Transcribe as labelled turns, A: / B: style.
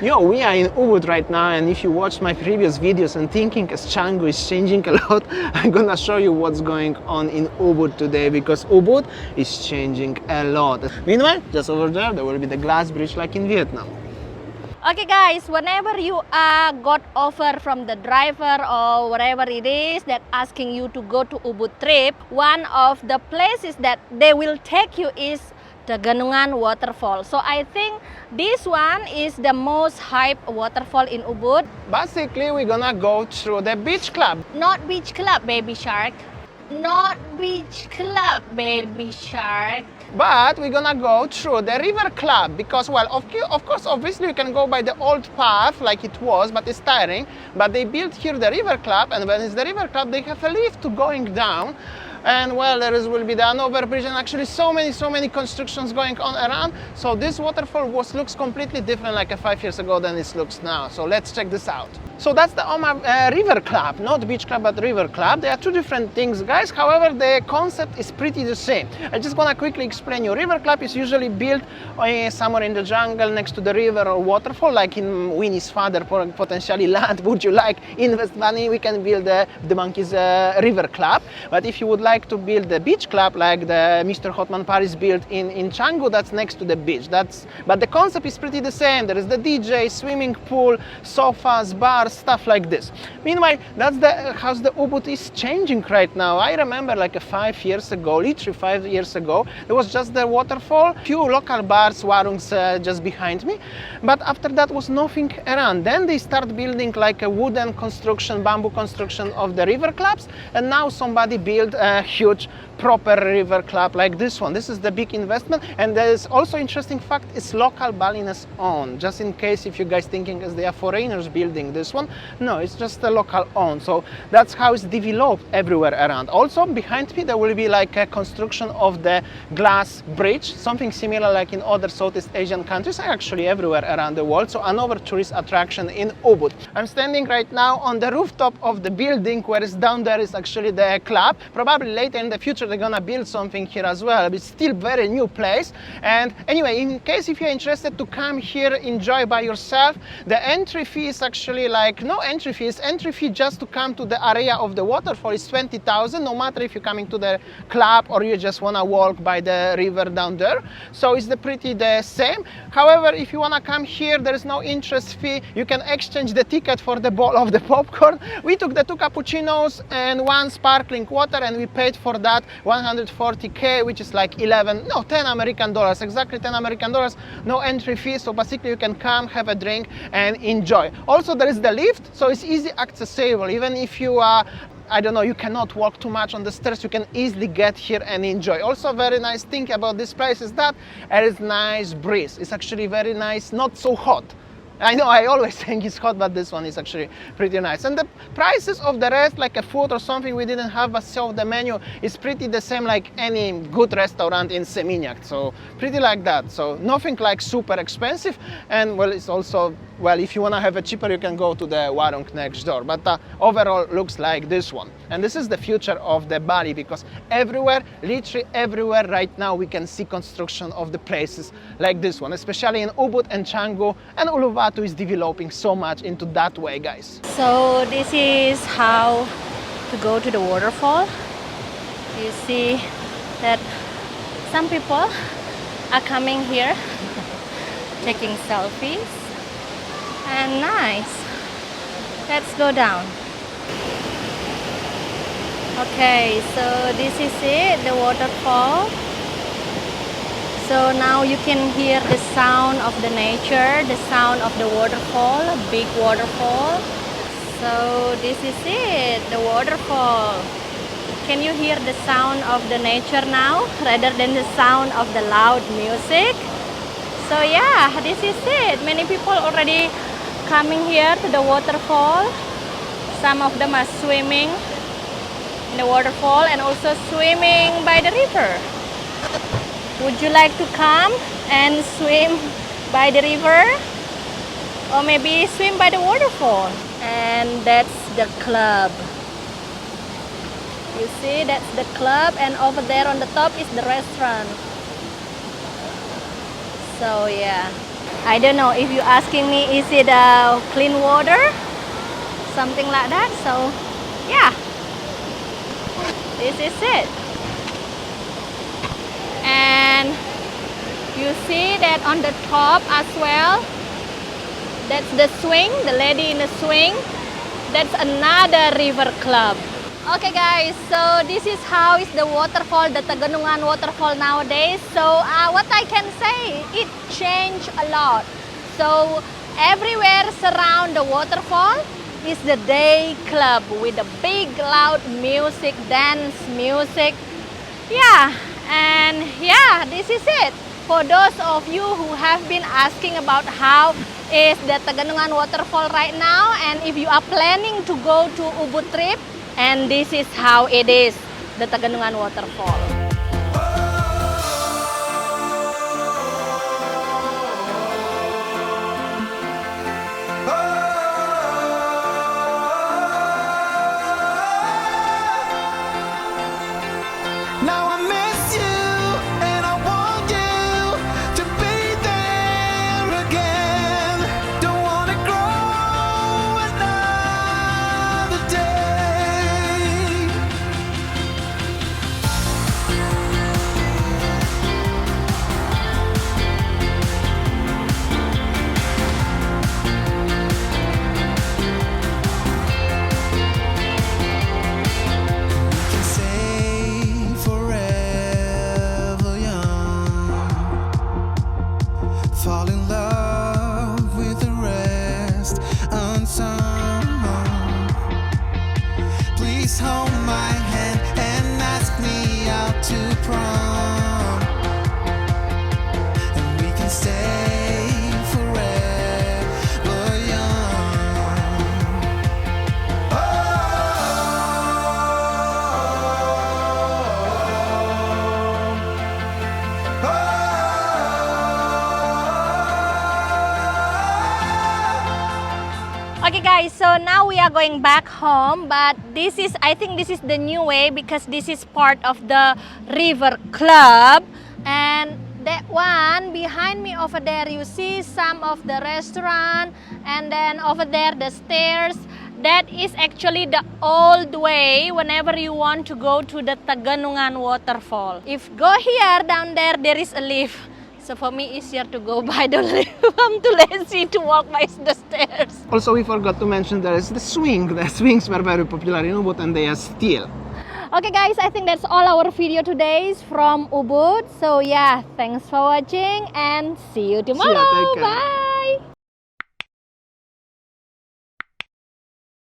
A: Yo, we are in UBUD right now, and if you watched my previous videos and thinking as Canggu is changing a lot, I'm gonna show you what's going on in UBUD today, because UBUD is changing a lot. Meanwhile, just over there will be the glass bridge like in Vietnam.
B: Okay guys, whenever you got offer from the driver or whatever it is that asking you to go to UBUD trip, one of the places that they will take you is the Ganungan waterfall. So I think this one is the most hype waterfall in UBUD.
A: Basically, we're gonna go through the beach club.
B: Not beach club, baby shark. Not beach club, baby shark.
A: But we're gonna go through the river club because, well, of course, obviously you can go by the old path like it was, but it's tiring. But they built here the river club, and when it's the river club, they have a lift to going down. And well, will be the overbridge, and actually so many constructions going on around. So this waterfall looks completely different like 5 years ago than it looks now. So let's check this out. So that's the Omar River Club, not beach club but river club. They are two different things, guys. However, the concept is pretty the same. I just gonna quickly explain you. River club is usually built somewhere in the jungle next to the river or waterfall, like in Winnie's father potentially land. Would you like invest money? We can build the TheMonkeys river club. But if you would like to build the beach club like the Mr. Hotman Paris built in Canggu, that's next to the beach. But the concept is pretty the same. There is the DJ, swimming pool, sofas, bars, stuff like this. Meanwhile, that's how the UBUD is changing right now. I remember like 5 years ago, literally 5 years ago, there was just the waterfall, few local bars, warungs just behind me, but after that was nothing around. Then they start building like a wooden construction, bamboo construction of the river clubs, and now somebody built a huge proper river club like this one. This is the big investment, and there is also interesting fact, it's local Balinese owned, just in case if you guys thinking as they are foreigners building this one. No, it's just a local owned. So that's how it's developed everywhere around. Also behind me there will be like a construction of the glass bridge, something similar like in other Southeast Asian countries, actually everywhere around the world. So another tourist attraction in UBUD. I'm standing right now on the rooftop of the building, whereas down there is actually the club. Probably later in the future they're gonna build something here as well. It's still very new place. And anyway, in case if you're interested to come here, enjoy by yourself, the entry fee is actually like no entry fee. It's entry fee just to come to the area of the waterfall is 20,000, no matter if you're coming to the club or you just wanna walk by the river down there. So it's pretty the same. However, if you wanna come here, there is no interest fee. You can exchange the ticket for the bowl of the popcorn. We took the 2 cappuccinos and 1 sparkling water, and we paid for that 140k, which is like 10 American dollars, exactly 10 American dollars, no entry fee. So basically you can come, have a drink and enjoy. Also there is the lift, so it's easy accessible. Even if you are I don't know, you cannot walk too much on the stairs, you can easily get here and enjoy. Also very nice thing about this place is that there is nice breeze. It's actually very nice, not so hot. I know I always think it's hot, but this one is actually pretty nice. And the prices of the rest, like a food or something we didn't have, but so the menu is pretty the same like any good restaurant in Seminyak. So pretty like that. So nothing like super expensive. And well, it's also, well, if you want to have it cheaper, you can go to the warung next door. But overall looks like this one. And this is the future of the Bali, because everywhere, literally everywhere right now, we can see construction of the places like this one, especially in UBUD and Canggu, and Uluwatu is developing so much into that way, guys.
B: So this is how to go to the waterfall. You see that some people are coming here taking selfies, and nice. Let's go down. Okay, so this is it, the waterfall. So now you can hear the sound of the nature, the sound of the waterfall, a big waterfall. So this is it, the waterfall. Can you hear the sound of the nature now rather than the sound of the loud music? So yeah, this is it. Many people already coming here to the waterfall. Some of them are swimming in the waterfall and also swimming by the river. Would you like to come and swim by the river? Or maybe swim by the waterfall? And that's the club. You see, that's the club, and over there on the top is the restaurant. So yeah, I don't know if you're asking me, is it clean water? Something like that. So, yeah, this is it. And you see that on the top as well, that's the swing, the lady in the swing. That's another river club. Okay guys, so this is how is the waterfall, the Taganungan waterfall nowadays. So what I can say, it changed a lot. So everywhere surround the waterfall is the day club with the big loud music, dance music. Yeah, and yeah, this is it. For those of you who have been asking about how is the Taganungan waterfall right now, and if you are planning to go to Ubud trip, and this is how it is, the Taganungan waterfall.
C: Now I miss you and I want you to be there again. Don't wanna grow another day. We can say forever young, fall in love with the rest unsung. Please hold my hand and ask me out to prom, and we can stay forever young.
B: Okay guys, so now we are going back home, but this is, I think this is the new way because this is part of the river club. And that one behind me over there, you see some of the restaurant, and then over there the stairs. That is actually the old way whenever you want to go to the Taganungan waterfall. If go here, down there is a lift. So for me, easier to go by the lift. I'm too lazy to walk by the stairs.
A: Also, we forgot to mention there is the swing. The swings were very popular in Ubud and they are still.
B: Okay guys, I think that's all our video today from Ubud. So yeah, thanks for watching and see you tomorrow.
A: take care.
B: Bye.